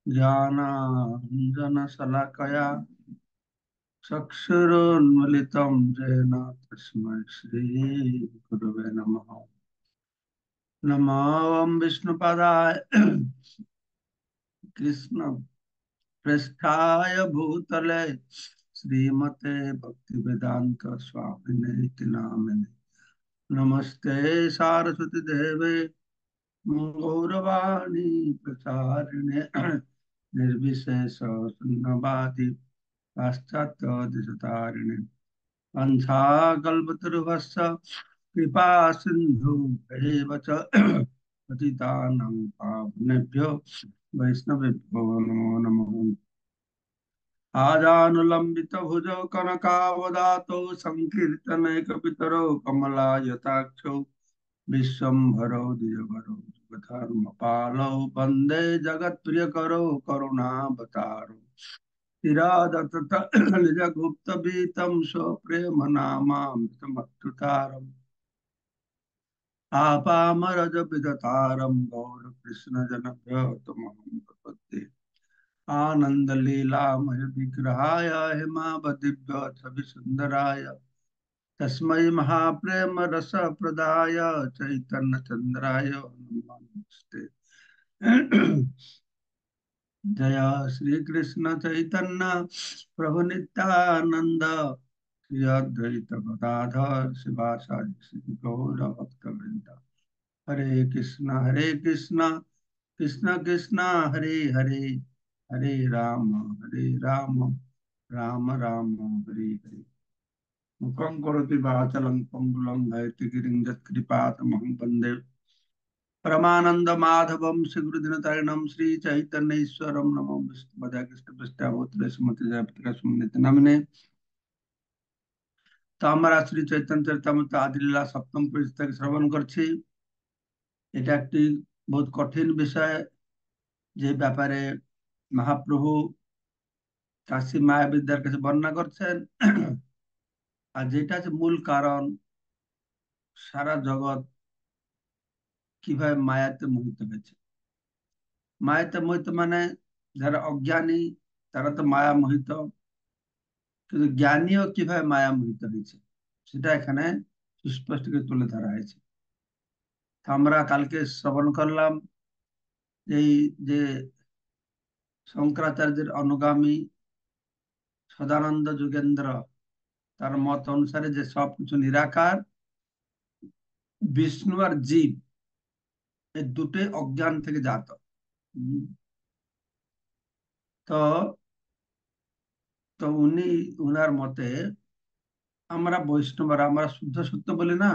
ज्ञानाञ्जनशलाकया चक्षुरुन्मिलितं येन तस्मै श्रीगुरवे नमः। नमो विष्णुपदाय कृष्ण पृष्ठाय भूतले श्रीमते भक्तिवेदांत स्वामिने इति नामिने। नमस्ते सारस्वती देवे गौरवाणी प्रचारिणे निर्विशेष शून्यवादी पाश्चात्य वंशाकल्पतरुभश्च कृपा सिन्धु एव च पतितानां पावनेभ्यो वैष्णवेभ्यो नमो नमः। आजानुलम्बितभुजौ कनकावदातौ सङ्कीर्तनैकपितरौ कमलायताक्षौ विश्वम्भरौ द्विजवरौ जुगधर्मपालौ वन्दे जगत्प्रियकरौ करुणावतारौ निजगुप्तवीतं स्वप्रेमनामामृतमत्तुतारम् आपामरजविदतारं गौरकृष्णजनप्रियतमहं प्रपद्ये। आनन्दलीलामय विग्रहाय हेमावदिव्यछविसुन्दराय तस्मै महाप्रेम रसप्रदाय चैतन्यचन्द्राय नमस्ते। जय श्री कृष्ण चैतन्य प्रभु नित्यानंद श्री अद्वैत गदाधर शिवासादि श्री गौर भक्तवृंद। हरे कृष्ण कृष्ण कृष्ण हरे हरे, हरे राम राम राम हरे हरे। मुखं करोति वाचालं पंगुलं लयति यत्कृपातमहं वन्दे परमानंद माधवम श्रीगुरुदिनतारिणम श्री चैतन्य ईश्वरम नमो विष्णुपदाय कृष्णपृष्ठावोत्तरे सुमति जयप्रकाश नमिने। তো আমরা শ্রী চৈতন্য চরিতামৃত আদিলীলা সপ্তম পৃষ্ঠা থেকে শ্রবণ করছি। এটা একটি বহুত কঠিন বিষয়, যে ব্যাপারে মহাপ্রভু কাশী মায়াবিদ্যার কাছে বর্ণনা করছেন। আর যেটা হচ্ছে মূল কারণ, সারা জগৎ কিভাবে মায়াতে মোহিত হয়েছে। মায়াতে মোহিত মানে যারা অজ্ঞানী তারা তো মায়া মোহিত, কিন্তু জ্ঞানীও কিভাবে মায়া মোহিত হয়েছে সেটা এখানে সুস্পষ্ট করে তুলে ধরা হয়েছে। আমরা কালকে শ্রবণ করলাম এই যে শঙ্করাচার্যের অনুগামী সদানন্দ যুগেন্দ্র, তার মত অনুসারে যে সবকিছু নিরাকার, বিষ্ণু আর জীব এই দুটোই অজ্ঞান থেকে জাত। উম, তো তো উনার মতে আমরা বৈষ্ণবরা আমরা শুদ্ধ সত্য বলি না।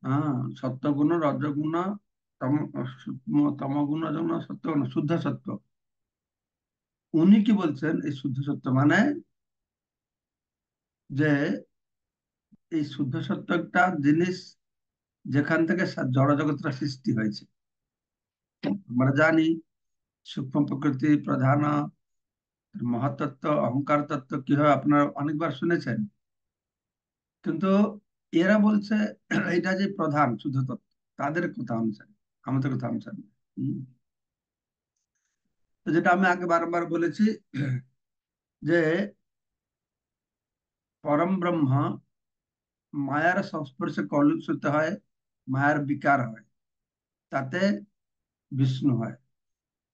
হ্যাঁ, সত্যগুণ রজগুণ তম তমগুণ রজগুণ সত্যগুণ শুদ্ধ সত্য। উনি কি বলছেন এই শুদ্ধ সত্য মানে যে এই শুদ্ধ সত্য একটা জিনিস যেখান থেকে জড় জগৎটা সৃষ্টি হয়েছে। আমরা জানি সূক্ষ্ম প্রকৃতি প্রধান মহাতত্ত্ব অহংকার তত্ত্ব কি হয় আপনারা অনেকবার শুনেছেন, কিন্তু এরা বলছে এটা যে প্রধান শুদ্ধ তত্ত্ব তাদের কথা অনুসারে, আমাদের কথা অনুসারে না। হম। তো যেটা আমি আগে বারবার বলেছি যে পরম ব্রহ্ম মায়ার সংস্পর্শে কলুষিত হয়, মায়ার বিকার হয়, তাতে বিষ্ণু হয়।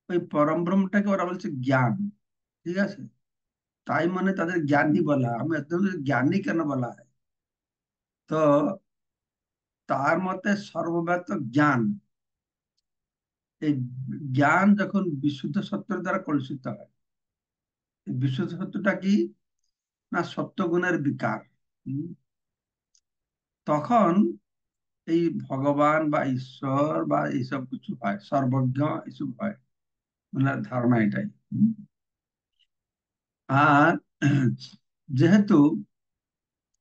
ওই পরম ব্রহ্মটাকে ওরা বলছে জ্ঞান। ঠিক আছে, তাই মানে তাদের জ্ঞানী বলা হয়। আমি একদম জ্ঞানী কেন বলা হয়, তো তার মতে সর্বব্যাপ্ত জ্ঞান, এই জ্ঞান যখন বিশুদ্ধ সত্যের দ্বারা কলুষিত হয়, এই বিশুদ্ধ সত্যটা কি না সত্য গুণের বিকার। হুম, তখন এই ভগবান বা ঈশ্বর বা এইসব কিছু হয়, সর্বজ্ঞ এসব হয়, ওনার ধারণা এটাই। আর যেহেতু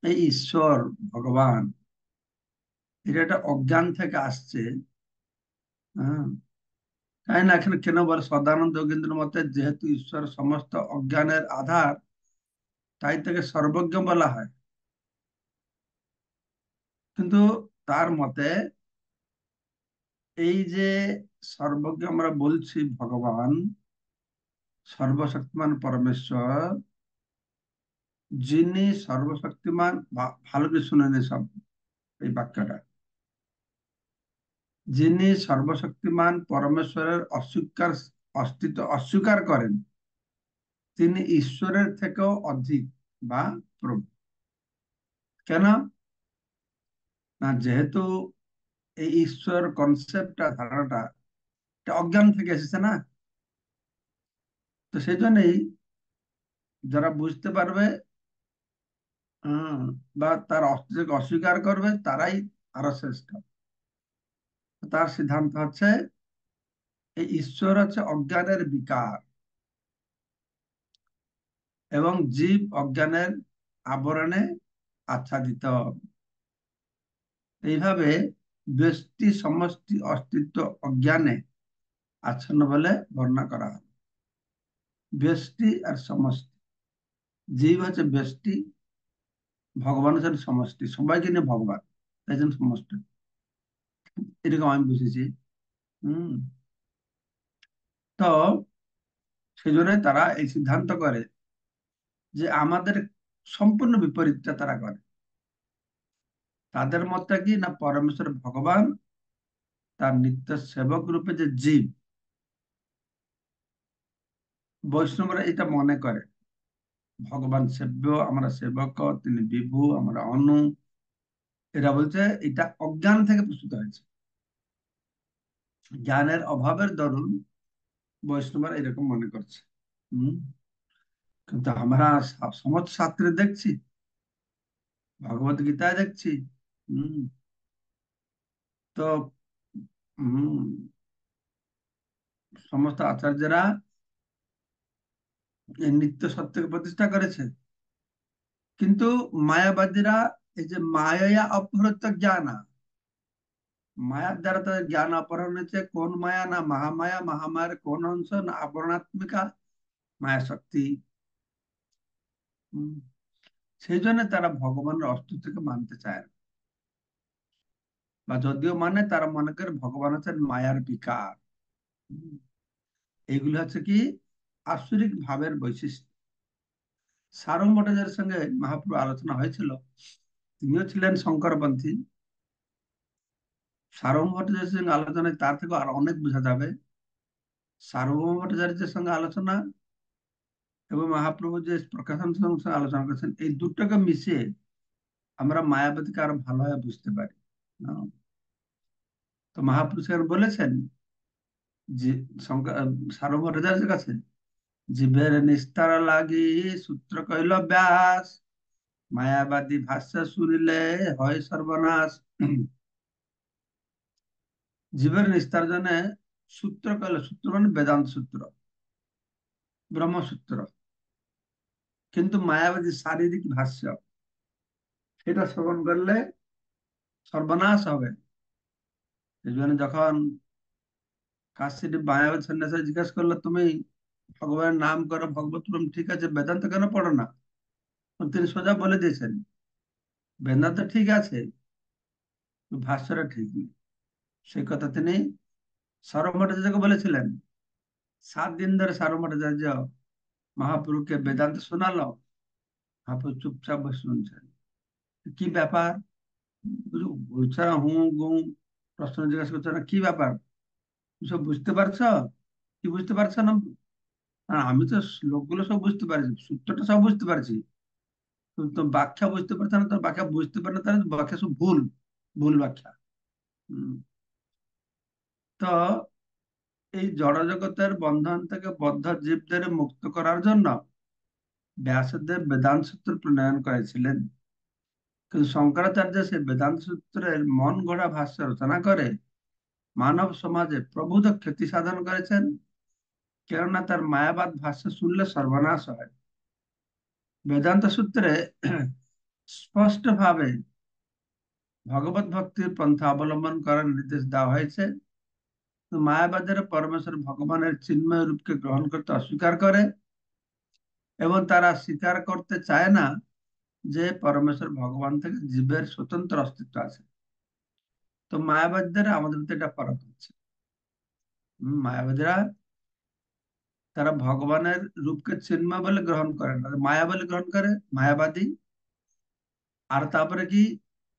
এই ঈশ্বর ভগবান এটা একটা অজ্ঞান থেকে আসছে, হ্যাঁ, তাই না? এখানে কেন বলে সদানন্দ যোগীন্দ্র মতে যেহেতু ঈশ্বর সমস্ত অজ্ঞানের আধার, তাই তাকে সর্বজ্ঞ বলা হয়। কিন্তু তার মতে এই যে সর্বজ্ঞ আমরা বলছি ভগবান, সর্বশক্তিমান পরমেশ্বর, যিনি সর্বশক্তিমান, ভালো করে শুনে নে সব এই বাক্যটা, যিনি সর্বশক্তিমান পরমেশ্বরের অস্তিত্ব অস্বীকার করেন, তিনি ঈশ্বরের থেকেও অধিক বা প্রভু। কেন? না, যেহেতু এই ঈশ্বর কনসেপ্টটা, ধারণাটা, এটা অজ্ঞান থেকে এসেছে না। তো সেই জন্যই যারা বুঝতে পারবে, হম, বা তার অস্তিত্বকে অস্বীকার করবে, তারাই আরো শ্রেষ্ঠ। তার সিদ্ধান্ত হচ্ছে এই ঈশ্বর হচ্ছে অজ্ঞানের বিকার, এবং জীব অজ্ঞানের আবরণে আচ্ছাদিত। এইভাবে ব্যষ্টি সমষ্টি অস্তিত্ব অজ্ঞানে আচ্ছন্ন বলে বর্ণনা করা হয়। ব্যষ্টি আর সমষ্টি, জীব হচ্ছে ব্যষ্টি, ভগবান হচ্ছেন সমষ্টি, সবাইকে নিয়ে ভগবান, তাই জন্য সমষ্টি, এরকম আমি বুঝেছি। হম। তো সেই জন্য তারা এই সিদ্ধান্ত করে যে আমাদের সম্পূর্ণ বিপরীতটা তারা করে। তাদের মতটা কি না, পরমেশ্বর ভগবান তার নিত্য সেবক রূপে যে জীব, বৈষ্ণবরা এটা মনে করে ভগবান সেব্য, আমরা সেবক, তিনি বিভু, আমরা অনু। এরা বলছে এটা অজ্ঞান থেকে প্রস্তুত হয়েছে, জ্ঞানের অভাবের দরুন বৈষ্ণবরা এরকম মনে করছে। হম। কিন্তু আমরা সমাজ শাস্ত্রে দেখছি, ভগবত গীতায় দেখছি, হম, তো হম, সমস্ত আচার্যরা এই নিত্য সত্যকে প্রতিষ্ঠা করেছে। কিন্তু মায়াবাদীরা এই যে মায়া অপহৃত জ্ঞান, মায়ার দ্বারা তাদের জ্ঞান অপহরণ হয়েছে। কোন মায়া? না মহামায়া, মহামায়ার কোন অংশ? না আবরণাত্মিকা মায়া শক্তি। হম। সেই জন্য তারা ভগবানের অস্তিত্বকে মানতে চায় না, বা যদিও মানে তারা মনে করে ভগবান হচ্ছেন মায়ার বিকার। হম। এইগুলো হচ্ছে কি আসুরিক ভাবের বৈশিষ্ট্য। সারং ভট্টাচার্যের সঙ্গে মহাপ্রভু আলোচনা হয়েছিল, তিনিও ছিলেন শঙ্করপন্থী। সারং ভট্টাচার্যের সঙ্গে আলোচনায় তার থেকে আরো অনেক বোঝা যাবে। সার্বভৌম ভট্টাচার্যের সঙ্গে আলোচনা এবং মহাপ্রভু যে প্রকাশন সঙ্গে আলোচনা করেছেন, এই দুটোকে মিশিয়ে আমরা মায়াবতীকে আরো ভালোভাবে বুঝতে পারি। আহ, তো মহাপুরুষ বলেছেন যে সার্বভৌম ভট্টাচার্যের কাছে, জীবের নিস্তার লাগি সূত্র কইল ব্যাস, মায়াবাদী ভাষ্য শুনিলে হয় সর্বনাশ। জীবের নিস্তার জন্য সূত্র কইল, সূত্র মানে বেদান্ত সূত্র, ব্রহ্মসূত্র। কিন্তু মায়াবাদী শারীরিক ভাষ্য, সেটা শ্রবণ করলে সর্বনাশ হবে। এই জন্য যখন কাশিটি মায়াবাদী সন্ন্যাসী জিজ্ঞেস করলো, তুমি ভগবানের নাম করো, ভগবত প্রেম ঠিক আছে, বেদান্ত কেন পড়ো না? তিনি সোজা বলে দিয়েছেন, বেদান্ত ঠিক আছে, ভাষ্যটা ঠিক নেই। সেই কথা তিনি সার্বভৌম ভট্টাচার্যকে বলেছিলেন। 7 দিন ধরে সার্বভৌম ভট্টাচার্য মহাপুরুষকে বেদান্ত শোনালো, মহাপুরুষ চুপচাপ বসে শুনছেন। কি ব্যাপার? বলছে হুঁ গু, প্রশ্ন জিজ্ঞাসা করছে না, কি ব্যাপার, তুমি সব বুঝতে পারছো? কি বুঝতে পারছো না? আমি তো শ্লোকগুলো সব বুঝতে পারছি, সূত্রটা সব বুঝতে পারছি, তুমি তো ব্যাখ্যা বুঝতে পারছো না। তো ব্যাখ্যা বুঝতে পারে না, তাহলে ব্যাখ্যা সব ভুল, ভুল ব্যাখ্যা। হম। তো এই জড়জগতের বন্ধন থেকে বদ্ধ জীবদের মুক্ত করার জন্য ব্যাসদেব বেদান্ত সূত্র প্রণয়ন করেছিলেন। কিন্তু শঙ্করাচার্য সেই বেদান্ত সূত্রের মন গড়া ভাষ্য রচনা করে মানব সমাজে প্রভূত ক্ষতি সাধন করেছেন। কেননা তার মায়াবাদ ভাষ্য শুনলে সর্বনাশ হয়। বেদান্ত সূত্রে স্পষ্ট ভাবে ভগবত ভক্তির পন্থা অবলম্বন করার নির্দেশ দেওয়া হয়েছে। মায়াবাদের পরমেশ্বর ভগবানের চিন্ময় রূপকে গ্রহণ করতে অস্বীকার করে, এবং তারা স্বীকার করতে চায় না যে পরমেশ্বর ভগবান থেকে জীবের স্বতন্ত্র অস্তিত্ব আছে। তো মায়াবাদীদের আমাদের মধ্যে এটা ফারাক হচ্ছে। মায়াবাদীরা তারা ভগবানের রূপকে চিন্ময় বলে গ্রহণ করে না, মায়া বলে গ্রহণ করে মায়াবাদী। আর তারপরে কি,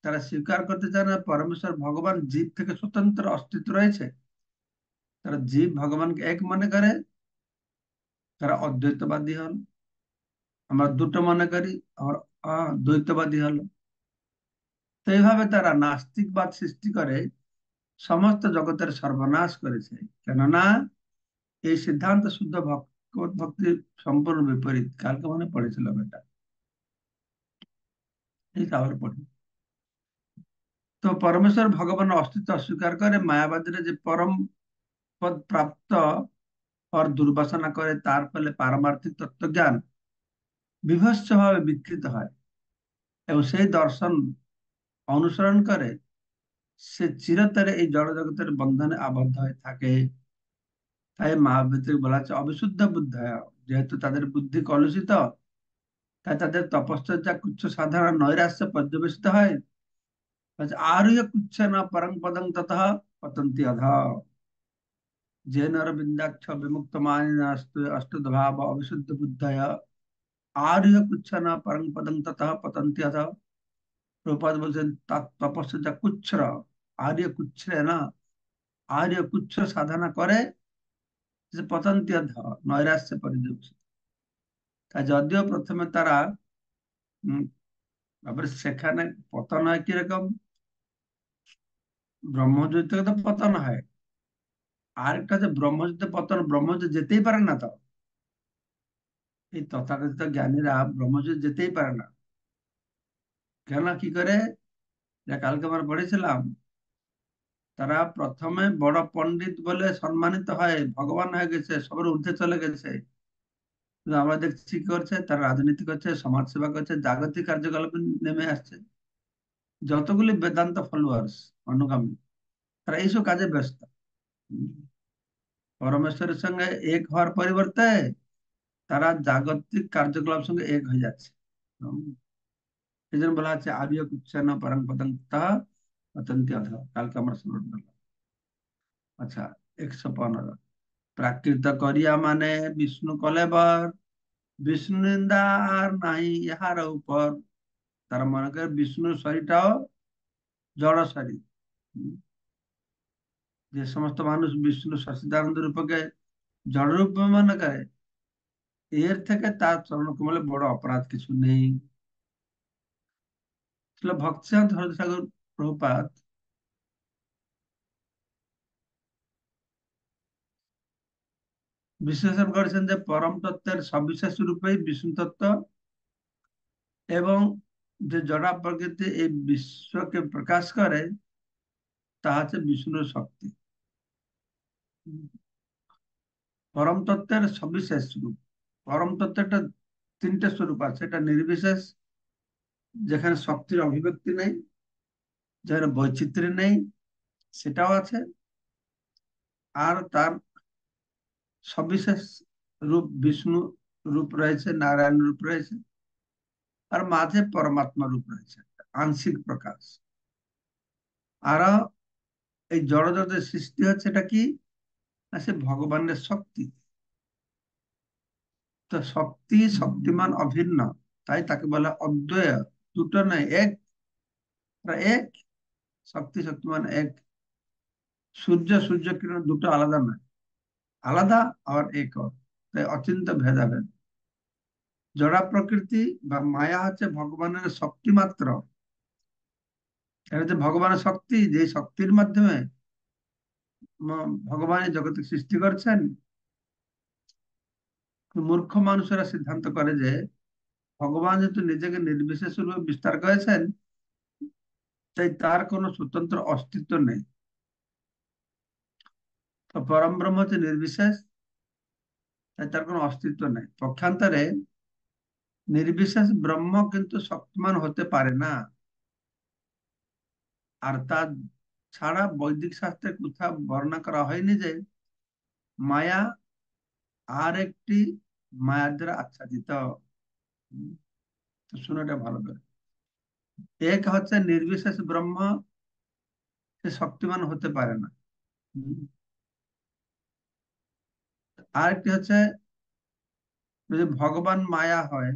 তারা স্বীকার করতে চায় না পরমেশ্বর ভগবান জীব থেকে স্বতন্ত্র অস্তিত্ব রয়েছে। তারা জীব ভগবানকে এক মনে করে, তারা অদ্বৈতবাদী হল। আমরা দুটো মনে করি, আবার দ্বৈতবাদী হলো। তো এইভাবে তারা নাস্তিকবাদ সৃষ্টি করে সমস্ত জগতের সর্বনাশ করেছে। কেননা এই সিদ্ধান্ত শুদ্ধ ভক্তি সম্পূর্ণ বিপরীত। কালকে মনে পড়েছিলাম এটা, এই আবার পড়ি। তো পরমেশ্বর ভগবানের অস্তিত্ব অস্বীকার করে মায়াবাদীরা যে পরম পদ প্রাপ্ত পর দুর্বাসনা করে, তার ফলে পারমার্থিক তত্ত্বজ্ঞান বিভৎস ভাবে বিকৃত হয় এবং সেই দর্শন অনুসরণ করে সে চিরতরে এই জড় জগতের বন্ধনে আবদ্ধ হয়ে থাকে। তাই মহাবীরকে বলা হচ্ছে অবিশুদ্ধ বুদ্ধ। যেহেতু তাদের বুদ্ধি কলুষিত, তাই তাদের তপশ্চর্যা কুচ্ছ সাধারণ নৈরাশ্য পর্যবেসিত হয়। বলছে, আরুহ্য কুচ্ছ ন পরং পদং ততঃ পতন্তি অধঃ। জেন অরবিন্দাক্ষ বিমুক্ত অষ্টভাব অবিশুদ্ধ বুদ্ধয় আরুহ্য কুচ্ছ ন পরং পদং ততঃ পতন্তি অধঃ। প্রভুপাদ বলছেন তার তপস্যা কুচ্ছ, আর্য কুচ্ছ না, আর্য কুচ্ছ সাধনা করে যে পতন্তি অধঃ, নৈরাশ্যে পর্যবেসিত। তাই যদিও প্রথমে তারা তারপরে সেখানে পতন হয় কিরকম, ব্রহ্মযুদ্ধ থেকে তো পতন হয়। আরেকটা যে ব্রহ্মযুদ্ধে পতন, ব্রহ্মযুদ্ধে যেতেই পারে না তো। এই তথাকথিত জ্ঞানীরা ব্রহ্মযুদ্ধে যেতেই পারে না। কেন কি করে, যা কালকে আমরা পড়েছিলাম, তারা প্রথমে বড় পণ্ডিত বলে সম্মানিত হয়, ভগবান হয়ে গেছে, সবার ঊর্ধ্বে চলে গেছে। কিন্তু আমরা দেখছি কি করছে, তারা রাজনীতি করছে, সমাজ সেবা করছে, জাগতিক কার্যকলাপে নেমে আসছে। যতগুলি বেদান্ত ফলোয়ার্স, অনুগামী, তারা এইসব কাজে ব্যস্ত। উম, পরমেশ্বরের সঙ্গে এক হওয়ার পরিবর্তে তারা জাগতিক কার্যকলাপ সঙ্গে এক হয়ে যাচ্ছে। উম, এই জন্য বলা হচ্ছে আবিয় কুচ্ছান পরং পতং তাহা পতন্তি অধঃ। কালকে আমরা স্মরণ করলাম। আচ্ছা, 115। প্রাকৃত করিয়া মানে বিষ্ণু কলেবর, বিষ্ণু নিন্দা আর নাই ইহার উপর। তারা মনে করে বিষ্ণুর শরীরটাও জড় শরীর। উম, যে সমস্ত মানুষ বিষ্ণু সচিদানন্দ রূপকে জড় রূপ মনে করে, এর থেকে তার চরণকমলে বড় অপরাধ কিছু নেই। আসলে ভক্তিসাধন ঠাকুর প্রভুপাদ বিশ্লেষণ করেছেন যে পরম তত্ত্বের সবিশেষ রূপেই বিষ্ণু তত্ত্ব এবং যে জড়া প্রকৃতি এই বিশ্বকে প্রকাশ করে, তা হচ্ছে বিষ্ণুর শক্তি। পরম তত্ত্বের সবিশেষ রূপ, পরম তত্ত্বের তিনটে স্বরূপ আছে। এটা নির্বিশেষ, যেখানে শক্তির অভিব্যক্তি নেই, যেখানে বৈচিত্র্য নেই, সেটাও আছে। আর তার সবিশেষ রূপ বিষ্ণু রূপ রয়েছে, নারায়ণ রূপ রয়েছে, আর মাঝে পরমাত্মা রূপ রয়েছে, আংশিক প্রকাশ। আর এই জড়জগতের সৃষ্টি হচ্ছে এটা কি, না সে ভগবানের শক্তি। তো শক্তি শক্তিমান অভিন্ন, তাই তাকে বলা অদ্বয়। দুটো নয়, এক। তারা এক, শক্তি শক্তিমান এক। সূর্য সূর্য কিরণ দুটো আলাদা নয়, আলাদা আর এক। তাই অচিন্ত ভেদাভেদ। জড়া প্রকৃতি বা মায়া হচ্ছে ভগবানের শক্তি মাত্র। এটা হচ্ছে ভগবানের শক্তি, যে শক্তির মাধ্যমে ভগবান এই জগৎ সৃষ্টি করছেন। মূর্খ মানুষেরা সিদ্ধান্ত করে যে ভগবান যেহেতু নিজেকে নির্বিশেষ রূপে বিস্তার করেছেন, তাই তার কোনো স্বতন্ত্র অস্তিত্ব নেই। তো পরম ব্রহ্ম হচ্ছে নির্বিশেষ, তাই তার কোনো অস্তিত্ব নেই। পক্ষান্তরে নির্বিশেষ ব্রহ্ম কিন্তু শক্তিমান হতে পারে না। আর তার ছাড়া বৈদিক শাস্ত্রে কোথাও বর্ণনা করা হয়নি যে মায়া আর একটি মায়ার দ্বারা আচ্ছাদিত। হুম, তো শুনে এটা ভালো করে। এক হচ্ছে নির্বিশেষ ব্রহ্ম, সে শক্তিমান হতে পারে না। হুম, আরেকটি হচ্ছে যদি ভগবান মায়া হয়,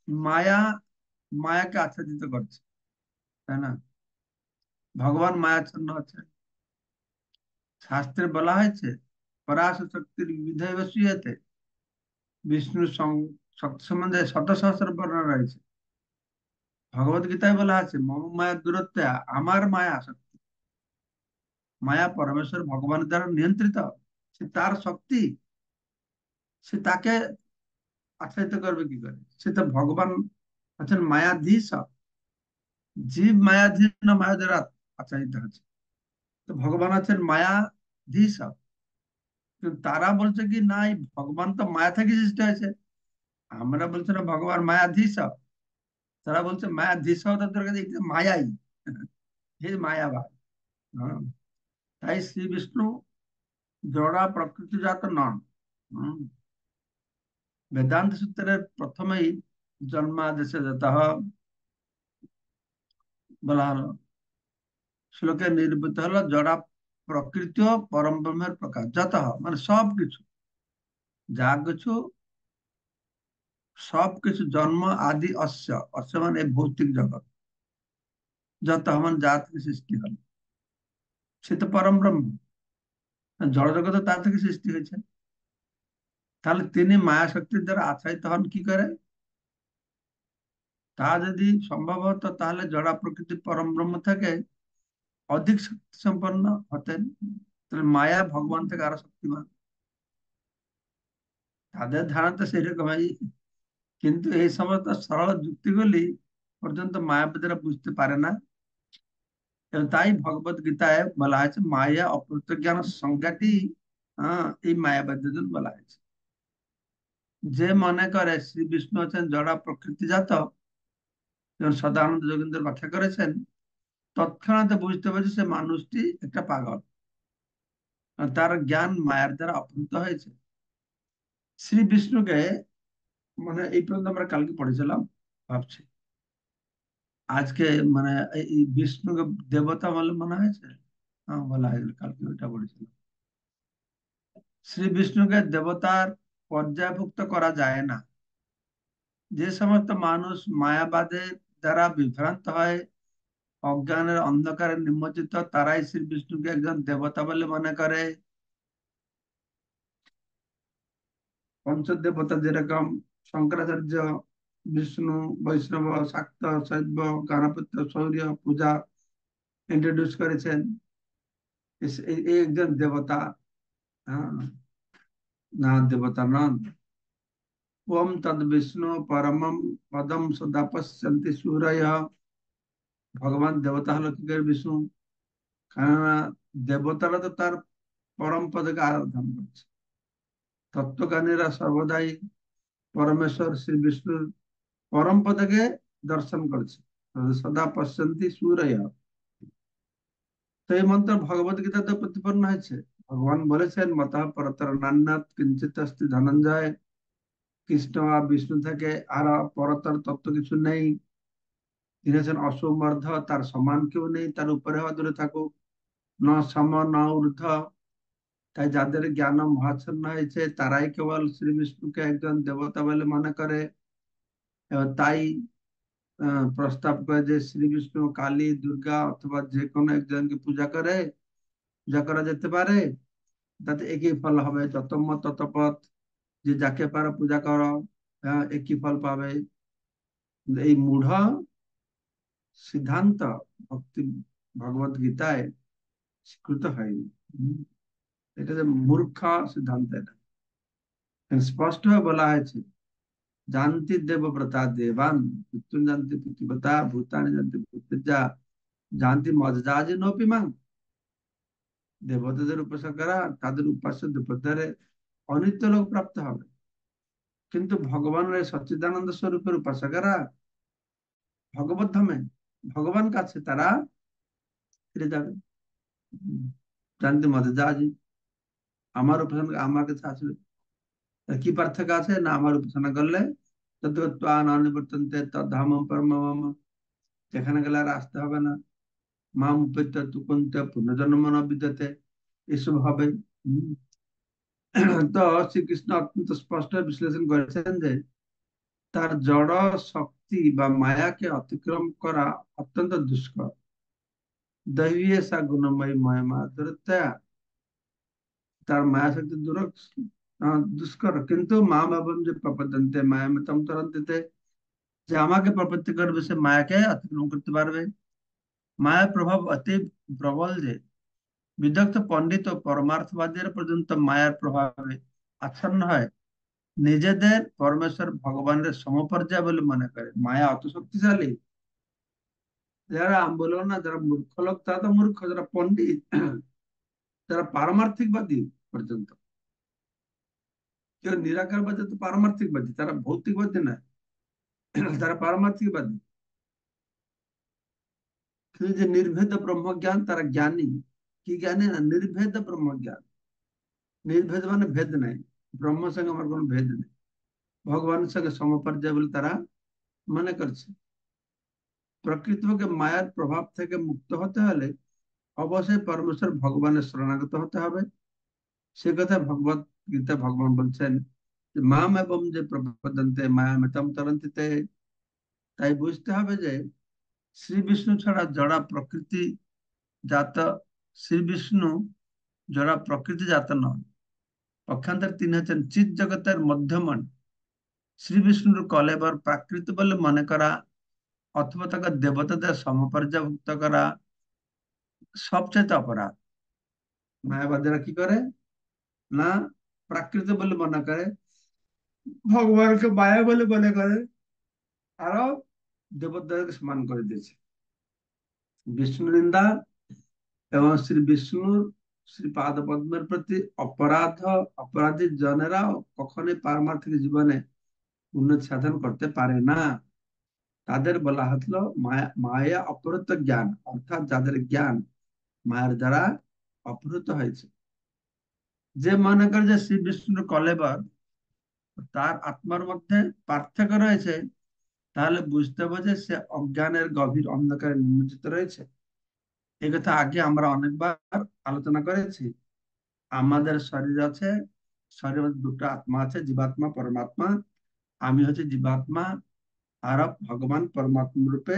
মায়া মায়াকে আচ্ছাদিত করছে, তাই না? ভগবান মায়াচ্ছন্ন আছে। শাস্ত্রে বলা হয়েছে পরাশ শক্তির বিবিধ বসুয়েতে, বিষ্ণুর শক্তি সম্বন্ধে শত সহস্র বর্ণনা রয়েছে। ভগবত গীতায় বলা আছে মম মায়ার দূরত্বে, আমার মায়া শক্তি। মায়া পরমেশ্বর ভগবানের দ্বারা নিয়ন্ত্রিত, সে তার শক্তি, সে তাকে আচ্ছাদিত করবে কি করে? সে তো ভগবান আছেন মায়াধীশ, জীব মায়াধীন না মায়া দ্বারা আচ্ছাদিত হচ্ছে। তো ভগবান আছেন মায়াধীশ, কিন্তু তারা বলছে কি না এই ভগবান তো মায়া থেকে সৃষ্টি হয়েছে। আমরা বলছি না ভগবান মায়াধীশ, তারা বলছে মায়াধীশ তো তোর কাছে মায়াই, হে মায়াবাদ। হ্যাঁ, তাই শ্রী বিষ্ণু জড়া প্রকৃতিজাত নন। হুম, বেদান্ত সূত্রের প্রথমেই জন্মাদেশে যত বলা হলো, শ্লোকে নির্মিত হলো জড়া প্রকৃতি ও পরম ব্রহ্মের প্রকাশ যত, মানে সবকিছু, যা কিছু, সবকিছু জন্ম আদি অস্য, অস্য মানে এই ভৌতিক জগৎ, যত মানে যা থেকে সৃষ্টি হলো, সে তো পরম ব্রহ্ম, জড় জগৎ তার থেকে সৃষ্টি হয়েছে। তাহলে তিনি মায়া শক্তির দ্বারা আচ্ছাদিত হন কি করে? তা যদি সম্ভব হতো তাহলে জড়া প্রকৃতির পরম ব্রহ্ম থেকে অধিক শক্তি সম্পন্ন হতেন। তাহলে মায়া ভগবান থেকে আরো শক্তিমান। তাদের ধারণা তো সেরকমই, কিন্তু এই সমস্ত সরল যুক্তিগুলি পর্যন্ত মায়াবাদীরা বুঝতে পারে না। এবং তাই ভগবত গীতায় বলা হয়েছে মায়া অপ্রত্য জ্ঞান সংজ্ঞাটি, এই মায়াবাদীর জন্য বলা হয়েছে। যে মনে করে শ্রী বিষ্ণু হচ্ছেন জড়া প্রকৃতিজাত, যেমন সদানন্দ যোগীন্দ্র ব্যাখ্যা করেছেন, তৎক্ষণাৎ বুঝতে পারছে সে মানুষটি একটা পাগল, আর তার জ্ঞান মায়ার দ্বারা অপহৃত হয়েছে। শ্রী বিষ্ণুকে, মানে এই পর্যন্ত আমরা কালকে পড়েছিলাম ভাবছি, আজকে মানে এই বিষ্ণুকে দেবতা বলে মনে হয়েছে। হ্যাঁ, বলা হয়েছিল কালকে, ওইটা পড়েছিলাম। শ্রী বিষ্ণুকে দেবতার পর্যায়ভুক্ত করা যায় না। যে সমস্ত মানুষ মায়াবাদের দ্বারা বিভ্রান্ত হয়, অজ্ঞানের অন্ধকারে নিমজ্জিত, তারাই শ্রী বিষ্ণুকে একজন দেবতা বলে মনে করে। পঞ্চদেবতা যেরকম শঙ্করাচার্য বিষ্ণু, বৈষ্ণব, শাক্ত, শৈব, গণপত্য, সৌর্য পূজা ইন্ট্রোডিউস করেছেন, এই একজন দেবতা। হ্যাঁ, না দেবতা নন। ওম তদ বিষ্ণু পরমম পদম সদা পশ্যন্তি সূরয়। ভগবান দেবতা হলো কি করে বিষ্ণু? কেননা দেবতারা তো তার পরম পদকে আরাধনা করছে। তত্ত্বজ্ঞানীরা সর্বদাই পরমেশ্বর শ্রী বিষ্ণুর পরম পদকে দর্শন করছে। সদা পশ্যন্তি সূরয়। তো এই মন্ত্র ভগবত গীতাতে প্রতিপন্ন হয়েছে। ভগবান বলেছেন মতঃ পরতর নান্যাৎ কিঞ্চিৎ অস্তি ধনঞ্জয়, কৃষ্ণ আর বিষ্ণু থেকে আর পরতর তত্ত্ব কিছু নেই। তিনি হচ্ছেন অসম্বর্ধ, তার সমান কেউ নেই, তার উপরে হওয়া দূরে থাকুক, ন সম ন ঊর্ধ্ব। তাই যাদের জ্ঞান মহাচ্ছন্ন হয়েছে তারাই কেবল শ্রী বিষ্ণুকে একজন দেবতা বলে মনে করে। এবার তাই প্রস্তাব করে যে শ্রী বিষ্ণু কালী, দুর্গা অথবা যে কোনো একজনকে পূজা করে, পূজা করা যেতে পারে, তাতে একই ফল হবে। যতমত ততপথ, যে যাকে পারো পূজা করো, একই ফল পাবে। কিন্তু এই মূঢ় সিদ্ধান্ত ভক্তি ভগবত গীতায় স্বীকৃত হয়নি। হুম, এটা যে মূর্খ সিদ্ধান্ত, এটা স্পষ্ট ভাবে বলা হয়েছে জানতি দেবব্রতা দেবান, মৃত্যুন জানতি পৃথিবতা ভূতানি জানতি ভূতিজা, জানতি মজাজি নপিমাং। দেবতাদের উপাসকেরা তাদের উপাস্য দেবতাদের অনিত্য লোক প্রাপ্ত হবে, কিন্তু ভগবানের এই সচ্চিদানন্দ স্বরূপের উপাসকেরা ভগবত ধামে, ভগবান কাছে তারা ফিরে যাবে। হুম, জানতি মজাজি, আমার উপাসনা আমার কাছে আসবে। তার কি পার্থক্য আছে না? আমার উপাসনা করলে তদ্গত্বা নিবর্তন্তে তদ্ধামম পরমম মম, যেখানে গেলে আর আসতে হবে না। মাম উপেত্য তু কুন্তে পুনর্জন্ম ন বিদ্যতে। এসব হবে। হুম। তো শ্রীকৃষ্ণ অত্যন্ত স্পষ্ট বিশ্লেষণ করেছেন যে তার জড় শক্তি বা মায়াকে অতিক্রম করা অত্যন্ত দুষ্কর। দৈবী সা গুণময়ী মহিমা দূরত্বয়া, তার মায়া শক্তি দূর দুষ্কর, কিন্তু মা বাবন যে প্রপদ্যন্তে মায়া তম তরন্তিতে, যে আমাকে প্রপত্তি করবে সে মায়াকে অতিক্রম করতে পারবে। মায়ার প্রভাব অতি প্রবল যে বিদগ্ধ পণ্ডিত ও পরমার্থবাদীরা পর্যন্ত মায়ার প্রভাবে আচ্ছন্ন হয়, নিজেদের পরমেশ্বর ভগবানের সমপর্যায় বলে মনে করে। মায়া অত শক্তিশালী, যারা আমি বলবো না যারা মূর্খ লোক তারা তো মূর্খ, যারা পণ্ডিত, যারা পারমার্থিকবাদী পর্যন্ত, কেউ নিরাকারবাদী তো পারমার্থিকবাদী, তারা ভৌতিকবাদী না, তারা পারমার্থিকবাদী। কিন্তু যে নির্ভেদ ব্রহ্মজ্ঞান, তারা জ্ঞানী। কি জ্ঞানী না, নির্ভেদ ব্রহ্মজ্ঞান। নির্ভেদ মানে ভেদ নাই, ব্রহ্মের সঙ্গে আমার কোনো ভেদ নেই, ভগবানের সঙ্গে সমপর্যায় বলে তারা মনে করছে। প্রকৃতপক্ষে মায়ার প্রভাব থেকে মুক্ত হতে হলে অবশ্যই পরমেশ্বর ভগবানের শরণাগত হতে হবে। সে কথা ভগবত গীতা ভগবান বলছেন যে মাম এবং যে প্রপদ্যন্তে মায়ামেতাম তরন্তিতে। তাই বুঝতে হবে যে শ্রী বিষ্ণু ছাড়া জড়া প্রকৃতি জাত, শ্রী বিষ্ণু জড়া প্রকৃতি জাত নন। পক্ষান্তরে তিনি হচ্ছেন চিৎ জগতের মধ্যমণ। শ্রী বিষ্ণুর কলেবর প্রাকৃত বলে মনে করা অথবা তাকে দেবতাদের সমপর্যায়ভুক্ত করা সবচেয়ে অপরাধ। মায়াবাদীরা কি করে না, প্রাকৃত বলে মনে করে, ভগবানকে মায়া বলে মনে করে, আরো দেবতাদেরকে সমান করে দিয়েছে। বিষ্ণু নিন্দা এবং শ্রী বিষ্ণুর শ্রী পাদ পদ্মের প্রতি অপরাধী জনেরা কখনোই পারমার্থিক জীবনে উন্নতি সাধন করতে পারে না। তাদের বলা হলো মায়া, মায়া অপহৃত জ্ঞান, অর্থাৎ যাদের জ্ঞান মায়ের দ্বারা অপহৃত হয়েছে। যে মনে করে যে শ্রী বিষ্ণুর কলেবর তার আত্মার মধ্যে পার্থক্য রয়েছে, তাহলে বুঝতে হবে যে সে অজ্ঞানের গভীর অন্ধকারে নিমজ্জিত রয়েছে। এই কথা আগে আমরা অনেকবার আলোচনা করেছি। আমাদের শরীর আছে, শরীরের মধ্যে দুটো আত্মা আছে, জীবাত্মা পরমাত্মা। আমি হচ্ছে জীবাত্মা, আর ভগবান পরমাত্মা রূপে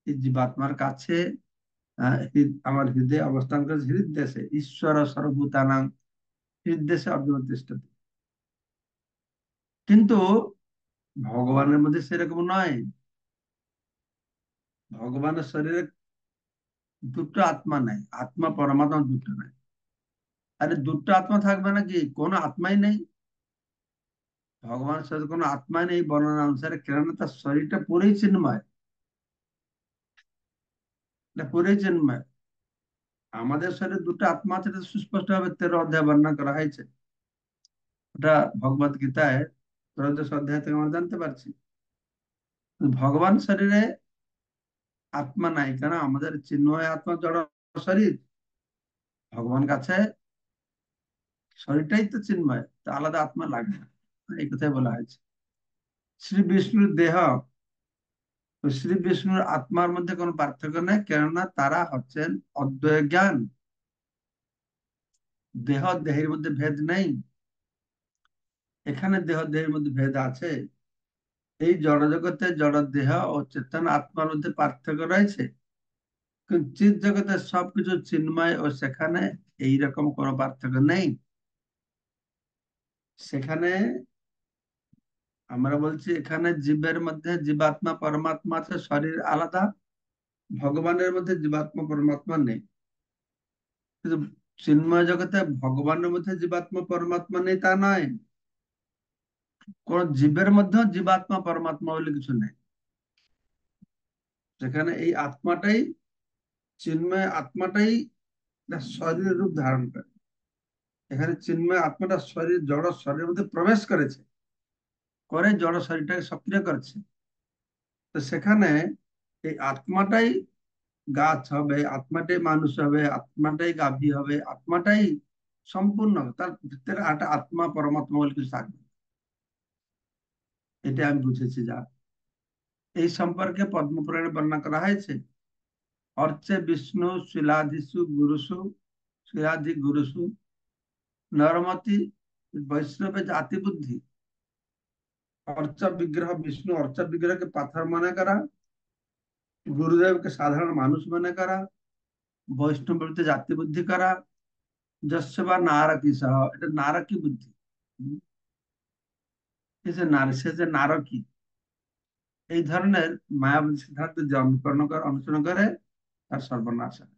এই জীবাত্মার কাছে আমার হৃদয়ে অবস্থান করে, হৃদদেশে ঈশ্বর সর্বভূতানাং হৃদদেশে অর্জুন তিষ্ঠতি। কিন্তু ভগবানের মধ্যে সেরকম নয়। ভগবানের শরীরে দুটো আত্মা নাই, আত্মা পরমাত্মা দুটো নাই। আরে দুটো আত্মা থাকবে নাকি, কোনো আত্মাই নেই। ভগবানের শরীরে কোনো আত্মাই নেই বর্ণনা অনুসারে, কেননা তার শরীরটা পুরোই চিন্ময়, এটা পুরোই চিন্ময়। আমাদের শরীরে দুটো আত্মা আছে, এটা সুস্পষ্ট ভাবে 13 অধ্যায় বর্ণনা করা হয়েছে। ওটা ভগবত গীতায় 13দশ অধ্যায় থেকে আমরা জানতে পারছি। ভগবান শরীরে আত্মা নাই, কেন আমাদের চিন্ময় আত্মা জড় শরীর, ভগবান কাছে শরীরটাই তো চিন্ময়, তো আলাদা আত্মা লাগে না, এই কথাই বলা হয়েছে। শ্রী বিষ্ণুর দেহ ও শ্রী বিষ্ণুর আত্মার মধ্যে কোনো পার্থক্য নেই, কেননা তারা হচ্ছেন অদ্বয় জ্ঞান। দেহ দেহের মধ্যে ভেদ নেই। এখানে দেহ দেহের মধ্যে ভেদ আছে। এই জড় জগতে জড় দেহ ও চেতন আত্মার মধ্যে পার্থক্য রয়েছে, কিন্তু চিৎ জগতে সবকিছু চিন্ময় ও সেখানে এইরকম কোনো পার্থক্য নেই। সেখানে আমরা বলছি এখানে জীবের মধ্যে জীবাত্মা পরমাত্মা আছে, শরীর আলাদা। ভগবানের মধ্যে জীবাত্মা পরমাত্মা নেই। কিন্তু চিন্ময় জগতে ভগবানের মধ্যে জীবাত্মা পরমাত্মা নেই তা নয়, কোন জীবের মধ্যেও জীবাত্মা পরমাত্মা বলে কিছু নেই। সেখানে এই আত্মাটাই, চিন্ময় আত্মাটাই শরীরের রূপ ধারণ করে। এখানে চিন্ময় আত্মাটা শরীর জড় শরীরের মধ্যে প্রবেশ করেছে, করে জড় শরীরটাকে সক্রিয় করছে। তো সেখানে এই আত্মাটাই গাছ হবে, আত্মাটাই মানুষ হবে, আত্মাটাই গাভী হবে, আত্মাটাই সম্পূর্ণ, তার ভিতরে একটা আত্মা পরমাত্মা বলে কিছু থাকবে। এটা আমি বুঝেছি। যা এই সম্পর্কে পদ্মপুরাণে বর্ণনা করা হয়েছে, অর্চে বিষ্ণু শিলাধিষু গুরুষু श्रेयादि गुरुसु नरमति वैष्णव जाति बुद्धि अर्चा विग्रह विष्णु अर्चा विग्रह के पाथर मने करा गुरुदेव के साधारण मानुष मने करा वैष्णव प्रति जाति बुद्धि करा जस्य বা নারকী সহ এটা নারকী বুদ্ধি এই যে নারী সে যে নারকী এই ধরনের মায়াবাদী সিদ্ধান্ত যে অনুসরণ করে তার সর্বনাশ হয়।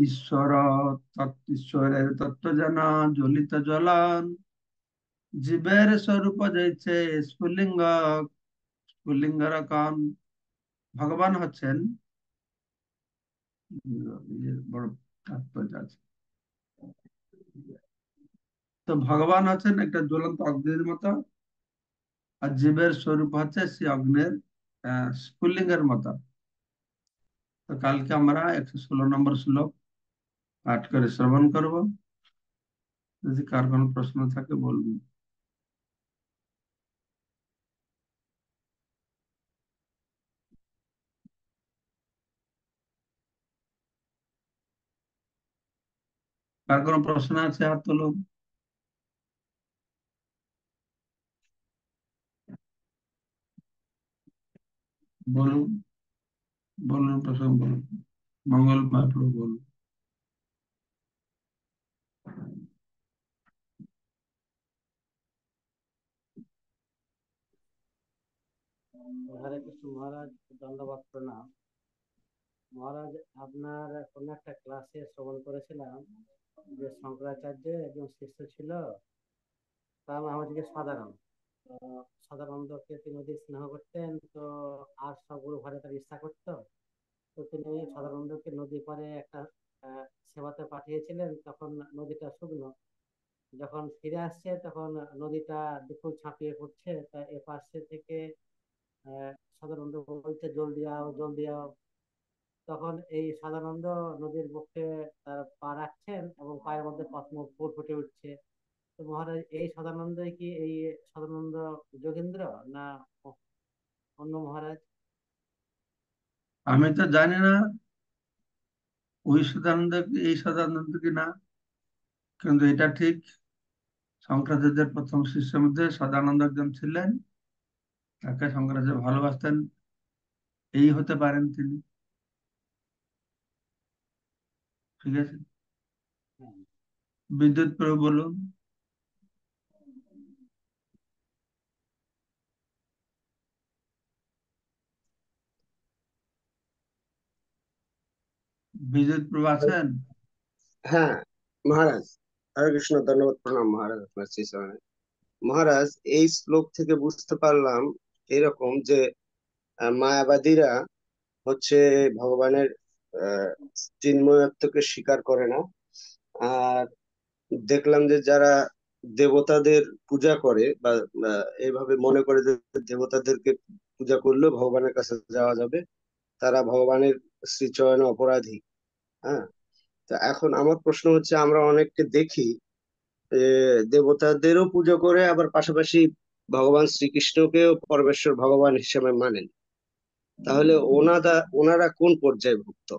ঈশ্বর ঈশ্বরের তত্ত্ব জানা জ্বলিত জ্বলন জীবের স্বরূপ যাইছে স্ফুলিঙ্গ স্ফুলিঙ্গর কণ ভগবান হচ্ছেন বড় তাৎপর্য আছে। তো ভগবান হচ্ছেন একটা জ্বলন্ত অগ্নির মতো আর জীবের স্বরূপ হচ্ছে সেই অগ্নির স্ফুলিঙ্গের মতো। তো কালকে আমরা 116 নম্বর শ্লোক পাঠ করে শ্রবণ করব। যদি কার কোনো প্রশ্ন থাকে বলবেন। কার কোনো প্রশ্ন আছে হাত তুলুন। বলুন বলুন প্রশ্ন বলুন। মঙ্গল মহাপ্রভু বলুন। হরে কৃষ্ণ মহারাজ, দণ্ডবত প্রণাম। মহারাজ, আপনার কোন একটা ক্লাসে শ্রবণ করেছিলাম যে শঙ্করাচার্যের একজন শিষ্য ছিল, তার নাম হচ্ছে সদানন্দ। তো সদানন্দকে তিনি অধিক স্নেহ করতেন, তো আর সব গুরু ঘরে তার ইচ্ছা করতো। তো তিনি সদানন্দকে নদী পাড়ে একটা সেবাতে পাঠিয়েছিলেন। তখন নদীটা শুকনো, যখন ফিরে আসছে তখন নদীটা দুপুর ছাপিয়ে পড়ছে। তা এপাশে থেকে সদানন্দ বলছে, জলদি আও জলদি আও। তখন এই সদানন্দ নদীর বুকে তার পা রাখছেন এবং পায়ের মধ্যে পদ্ম ফুল ফুটে উঠছে। তো মহারাজ, এই সদানন্দই কি এই সদানন্দ যোগীন্দ্র না অন্য মহারাজ? আমি তো জানি না ওই সদানন্দ এই সদানন্দ কি না, কিন্তু এটা ঠিক শঙ্করাচার্যের প্রথম শিষ্যের মধ্যে সদানন্দ একজন ছিলেন। তাকে শঙ্করাচার্য ভালোবাসতেন, এই হতে পারেন তিনি। ঠিক আছে, হ্যাঁ। বিদ্যুৎ প্রভু বলুন। বিদ্যুৎ প্রভু আছেন? হ্যাঁ মহারাজ, হরে কৃষ্ণ, ধন্যবাদ প্রণাম মহারাজ আপনার শ্রীচরণে। মহারাজ, এই শ্লোক থেকে বুঝতে পারলাম এরকম যে মায়াবাদীরা হচ্ছে ভগবানের আহ চিন্ময়ত্বকে স্বীকার করে না। আর দেখলাম যে যারা দেবতাদের পূজা করে বা এইভাবে মনে করে যে দেবতাদেরকে পূজা করলেও ভগবানের কাছে যাওয়া যাবে, তারা ভগবানের শ্রীচরণে অপরাধী। হ্যাঁ, তা এখন আমার প্রশ্ন হচ্ছে, আমরা অনেককে দেখি দেবতাদেরও পুজো করে, আবার পাশাপাশি ভগবান শ্রীকৃষ্ণকেও পরমেশ্বর ভগবান হিসেবে মানেন। তাহলে ওনারা কোন পর্যায়ে ভুক্ত?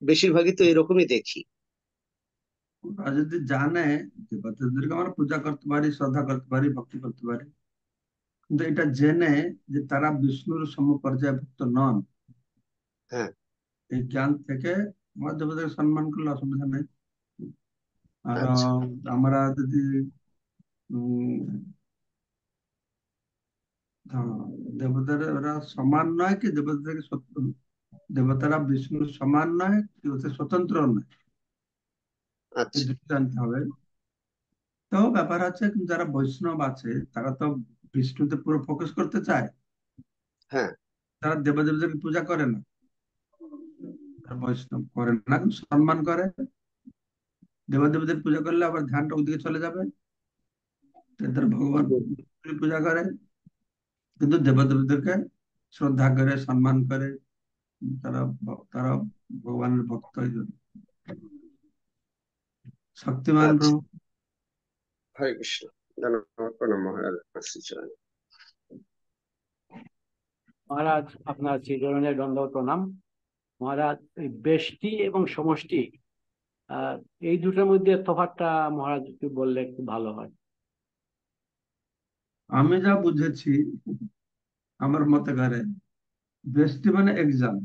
বেশিরভাগই তো এরকমই দেখি। ওরা যদি জানে দেবতাদেরকে আমরা পূজা করতে পারি, শ্রদ্ধা করতে পারি, ভক্তি করতে পারি, কিন্তু এটা জেনে যে তারা বিষ্ণুর সমপর্যায়ভুক্ত নন, হ্যাঁ। এই জ্ঞান থেকে আমরা দেবতাকে সম্মান করলে অসুবিধা নেই। আর আচ্ছা। আমরা যদি উম হ্যাঁ, দেবতারা ওরা সমান নয় কি দেবতা থেকে দেবতারা বিষ্ণুর সমান নয় কি হচ্ছে স্বতন্ত্র নয়, এই আচ্ছা। দুটো জানতে হবে। তো ব্যাপার আছে, কিন্তু যারা বৈষ্ণব আছে তারা তো বিষ্ণুতে পুরো ফোকাস করতে চায়, হ্যাঁ। তারা দেবদেবীদেরকে পূজা করে না। তারা বৈষ্ণব করে না কিন্তু সম্মান করে। দেবদেবীদের পূজা করলে আবার ধ্যানটা ওদিকে চলে যাবে, তাদের ভগবান হুম। পূজা করে কিন্তু দেবদেবীদেরকে শ্রদ্ধা করে সম্মান করে। তারা তারা ভগবানের ভক্ত, এই জন্য। শক্তিমান আচ্ছা, প্রভু। হরে কৃষ্ণ, ধন্যবাদ প্রণাম মহারাজ আপনার শ্রীচরণে। মহারাজ, আপনার শ্রীচরণে দণ্ডবত প্রণাম। মহারাজ এই ব্যষ্টি এবং সমষ্টি আহ এই দুটোর মধ্যে তফাৎটা মহারাজ একটু বললে একটু ভালো হয়। আমি যা বুঝেছি আমার মতে করে, ব্যষ্টি মানে একজন,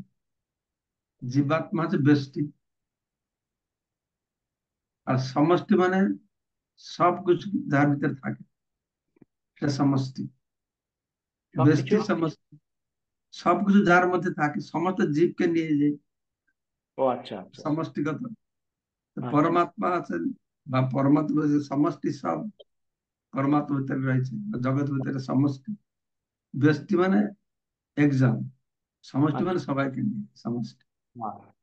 জীবাত্মা হচ্ছে ব্যষ্টি, আর সমষ্টি মানে সবকিছু যার ভিতরে থাকে সেটা সমষ্টি। সবকিছু। ব্যষ্টি সমষ্টি সবকিছু যার মধ্যে থাকে, সমস্ত জীবকে নিয়ে যে ও আচ্ছা আচ্ছা সমষ্টিগত। তো আচ্ছা। পরমাত্মা আছেন বা পরমাত্মা যে সমষ্টি, সব পরমাত্মা ভিতরে রয়েছে, জগৎ ভিতরে সমষ্টি। ব্যষ্টি মানে একজন, সমষ্টি আচ্ছা মানে সবাইকে নিয়ে সমষ্টি।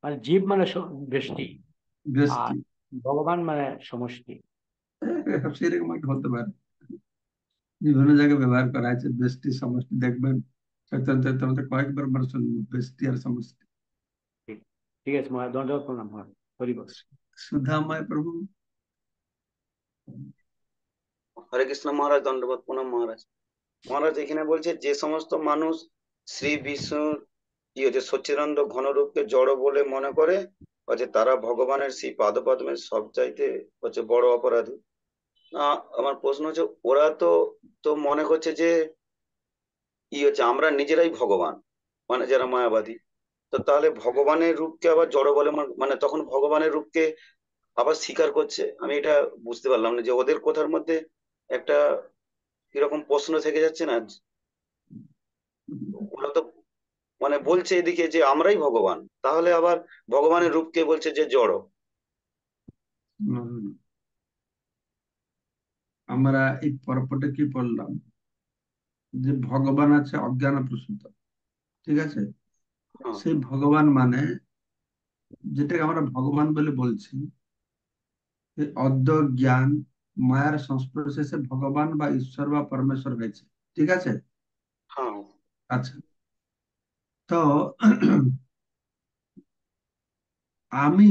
মানে জীব মানে ব্যষ্টি, আর ব্যষ্টি ভগবান মানে সমষ্টি। সেরকম একটা হতে পারে, বিভিন্ন জায়গায় ব্যবহার করা হয়েছে ব্যষ্টি সমষ্টি, দেখবেন চৈতন্য চৈতন্য কয়েকবার আমরা শুনবো ব্যষ্টি আর সমষ্টি। ঠিক ঠিক আছে মহারাজ, দণ্ডবত প্রণাম মহারাজ, হরি বল। সুধাময় প্রভু। হরে কৃষ্ণ মহারাজ, দণ্ডবত প্রণাম মহারাজ। মহারাজ এখানে বলছে যে সমস্ত মানুষ শ্রী বিষ্ণুর সচ্চিদানন্দ ঘনরূপকে জড় বলে মনে করে, তারা ভগবানের সেই পাদপদ্মের সব চাইতে বড় অপরাধী। না, আমার প্রশ্ন হচ্ছে, ওরা তো তো মনে করছে যে আমরা নিজেরাই ভগবান, মানে যারা মায়াবাদী। তো তাহলে ভগবানের রূপকে আবার জড় বলে মানে তখন ভগবানের রূপকে আবার স্বীকার করছে। আমি এটা বুঝতে পারলাম না যে ওদের কথার মধ্যে একটা কিরকম প্রশ্ন থেকে যাচ্ছে না। ওরা তো মানে বলছে এদিকে যে আমরাই ভগবান, তাহলে আবার ভগবানের রূপকে বলছে যে জড়। আমরা এই পর্বটা কি পড়লাম যে ভগবান আছে অজ্ঞান প্রসূত, ঠিক আছে? হ্যাঁ, সেই ভগবান মানে, যেটাকে আমরা ভগবান বলে বলছি, এই অদ্য জ্ঞান মায়ার সংস্পর্শে সে ভগবান বা ঈশ্বর বা পরমেশ্বর হয়েছে, ঠিক আছে? হ্যাঁ, আচ্ছা, তো আমি,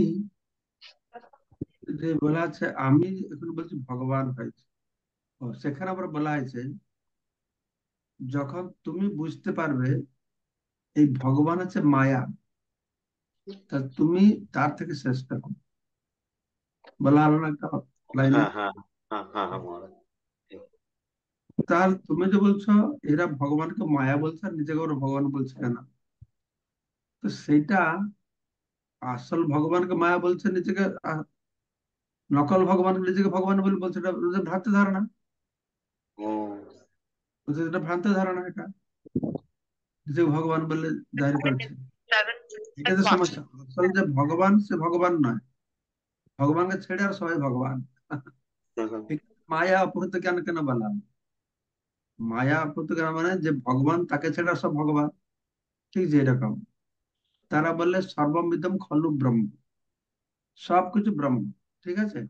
যে বলা আছে আমি এখন বলছি ভগবান হয়েছে, ও সেখানে আবার বলা হয়েছে যখন তুমি বুঝতে পারবে এই ভগবান হচ্ছে মায়া, তা তুমি তার থেকে শ্রেষ্ঠ হবে, বলা হলো না একটা লাইনে? হ্যাঁ, হ্যাঁ, হ্যাঁ, হ্যাঁ, হ্যাঁ মহারাজ। তাহলে তুমি যে বলছো এরা ভগবানকে মায়া বলছে আর নিজেকে ওরা ভগবান বলছে কেন? তো সেইটা আসল ভগবানকে মায়া বলছে, নিজেকে নকল ভগবান নিজেকে ভগবান বলে বলছে, এটা ওদের ভ্রান্ত ধারণা। ও, ওদের এটা ভ্রান্ত ধারণা, এটা নিজেকে ভগবান বলে জাহির করছে। এটা তো সমস্যা। আসল যে ভগবান সে ভগবান নয়, ভগবানকে ছেড়ে আর সবাই ভগবান। হ্যাঁ, হ্যাঁ, ঠিক, মায়া অপহৃত কেন কেন বললাম? মায়া অপহৃত কেন মানে যে ভগবান তাকে ছেড়ে আর সব ভগবান, ঠিক যে এরকম তারা বললে সর্বমিদম খলু ব্রহ্ম, সবকিছু ব্রহ্ম, ঠিক আছে?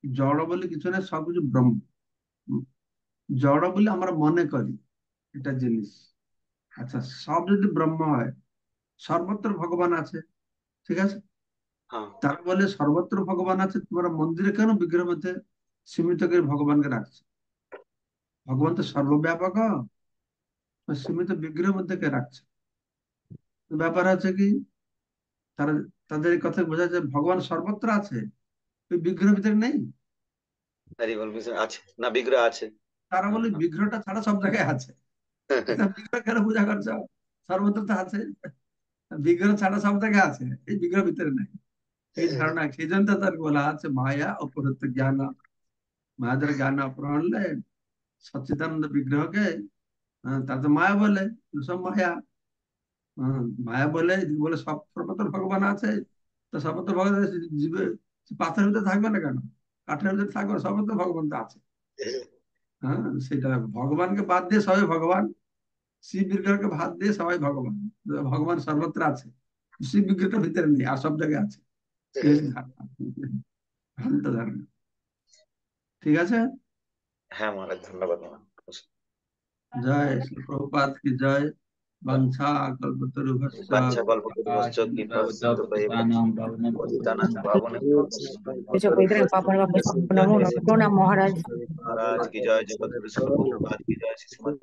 জড় বলে কিছু না, সবকিছু ব্রহ্ম। জড় বলে আমরা মনে করি এটা জিনিস। আচ্ছা, সব যদি ব্রহ্ম হয়, সর্বত্র ভগবান আছে, ঠিক আছে? হ্যাঁ, তারা বলে সর্বত্র ভগবান আছে, তোমরা মন্দিরে কেন বিগ্রহের মধ্যে সীমিত করে ভগবানকে রাখছো? ভগবান তো সর্বব্যাপক, সীমিত বিগ্রহের মধ্যে কে রাখছে? তো ব্যাপার আছে কি, তারা, তাদের এই কথা বোঝা যায় ভগবান সর্বত্র আছে, ওই বিগ্রহের ভিতরে নেই। হরি বল, বুঝলেন? আছে না, বিগ্রহ আছে। তারা হ্যাঁ, বলে হ্যাঁ। বিগ্রহটা ছাড়া সব জায়গায় আছে। তা বিগ্রহ কেন পূজা করছো? সর্বত্র তো আছে, বিগ্রহ ছাড়া সব জায়গায় আছে, এই বিগ্রহ ভিতরে নেই। এই ধারণা, সেই জন্য তো তার বলা আছে মায়া অপহৃত জ্ঞান। মায়াদের জ্ঞান অপহরণ হলে সচ্চিদানন্দ বিগ্রহকে তার তো মায়া বলে, সব মায়া। মায়া বলে বলে সব সর্বত্র ভগবান আছে, তো সর্বত্র ভগবান জীবে পাথরের ভিতরে থাকবে না কেন? কাঠের ভিতরে থাকবে না, সর্বত্র ভগবান তো আছে। হ্যাঁ, সেটা ভগবানকে বাদ দিয়ে সবাই ভগবান, শিব বিগ্রহকে বাদ দিয়ে সবাই ভগবান। ভগবান সর্বত্র আছে, শিব বিগ্রহটা ভিতরে নেই আর সব জায়গায় আছে। এই ধারণা, ভ্রান্ত ধারণা, ঠিক আছে? হ্যাঁ মহারাজ, ধন্যবাদ মহারাজ। জয় শ্রী প্রভুপাদ কি জয়। বাঞ্ছা কল্পতরুভ্যশ্চ বাঞ্ছা কল্পতরুভ্যশ্চ কৃপা সিন্ধুভ্যেব পতিতানাং পাবনেভ্যো Eso Pedro, Papa, Namo, Namo, Namo, Maharaj. মহারাজ কি জয়, জগৎগুরু শিল প্রভুপাদ কি জয়, শ্রী শ্রীমদ্